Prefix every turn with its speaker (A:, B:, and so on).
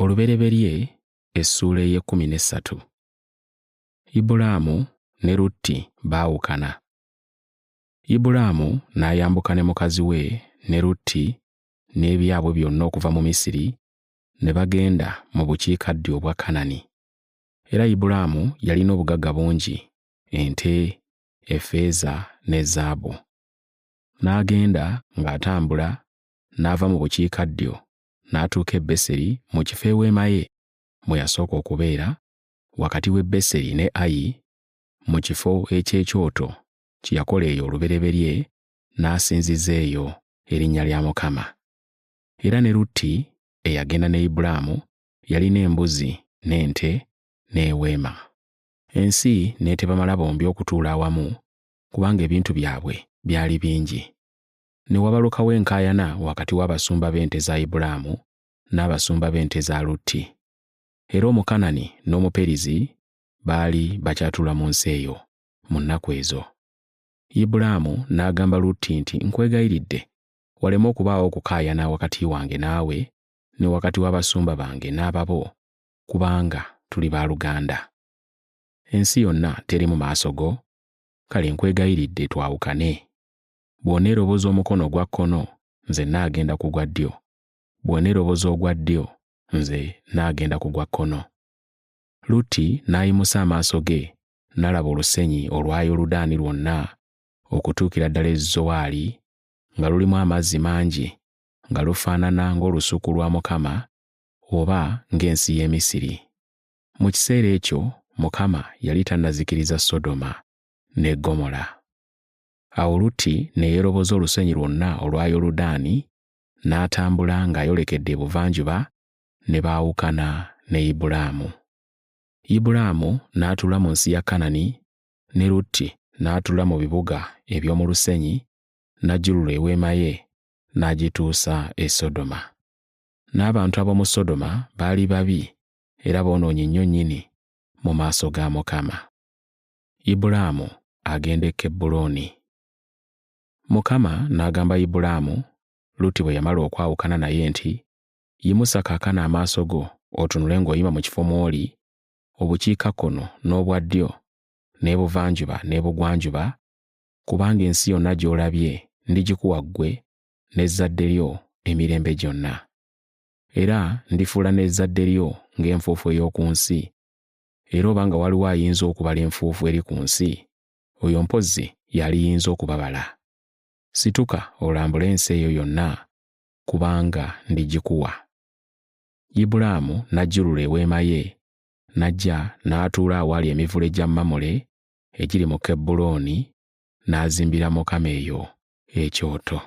A: Olubereberye essuula ey'e13. Ibulaamu ne Lutti baawukana. Ibulaamu n'ayambuka ne mukazi we ne Lutti n'ebyabwe byonna okuva mu Misiri ne bagenda mu bukiikaddyo obwa Kanani. Era Ibulaamu yalina obugagga bungi, ente, effeeza ne zaabu. N'agenda ng'atambula n'ava mu bukiikaddyo n'atuuka e Beseri mu kifo eweema ye mwe yasooka okubeera, wakati w'e Beseri ne Ayi, mu kifo eky'ekyoto kye yakola eyo olubereberye, n'asinziza eyo erinnya lya Mukama. Era ne Lutti eyagenda ne Ibulaamu yalina embuzi n'ente n'eweema. Ensi n'etebamala bombi okutuula awamu kubanga ebintu byabwe byali bingi. Ne wabalukawo enkaayana wakati w'abasumba b'ente za Ibulaamu n'abasumba b'ente za Lutti. Era Omukanani n'Omuperizi baali bakyatula mu nsi eyo mu nnaku ezo. Ibulaamu n'agamba Lutti nti, nkwegayiridde waleme okubaawo okukaayana wakati wange naawe ne wakati w'abasumba bange n'ababo, kubanga tuli baaluganda. Ensi yonna teri mu maaso go, kale nkwegayiridde twawukane. Bw'oneeroboza omukono ogwa kkono, nze naagenda ku gwa ddyo; bw'oneeroboza ogwa ddyo, nze naagenda ku gwa kkono. Lutti n'ayimusa amaaso ge n'alaba olusenyi olwa Yoludaani lwonna okutuukira ddala e Zowaali, nga lulimu amazzi mangi, nga lufaanana ng'olusuku lwa Mukama oba ng'ensi y'e Misiri. Mu kiseera ekyo Mukama yali tannazikiriza Sodoma ne Ggomola. Awo Lutti ne yeeroboza olusenyi lwonna olwa Yoludaani n'atambula ng'ayolekedde ebuvanjuba, ne baawukana ne Ibulaamu. Ibulaamu n'atuula mu nsi ya Kanani, ne Lutti n'atuula mu bibuga eby'omu lusenyi, n'ajjulula eweema ye n'agituusa e Sodoma. N'abantu ab'omu Sodoma baali babi era boonoonye nnyo nnyini mu maaso ga Mukama. Ibulaamu agenda e Kebbulooni. Mukama n'agamba Ibulaamu, Lutti bwe yamala okwawukana naye nti, yimusa kaakano amaaso go otunule ng'oyima mu kifo mw'oli, obukiikakkono n'obwa ddyo, n'ebuvanjuba n'ebugwanjuba, kubanga ensi yonna gy'olabye ndigikuwa ggwe n'ezzadde lyo emirembe gyonna. Era ndifuula n'ezzadde lyo ng'enfuufu ey'oku nsi. Era obanga waliwo ayinza okubala enfuufu eri ku nsi, oyo mpozzi yaliyinza okubabala. Situka olambule ensi eyo yonna, kubanga ndigikuwa. Ibulaamu n'ajjulula eweema ye, n'ajja n'atuula awali emivule gya Mamule egiri mu Kebbulooni, n'azimbira Mukama eyo ekyoto.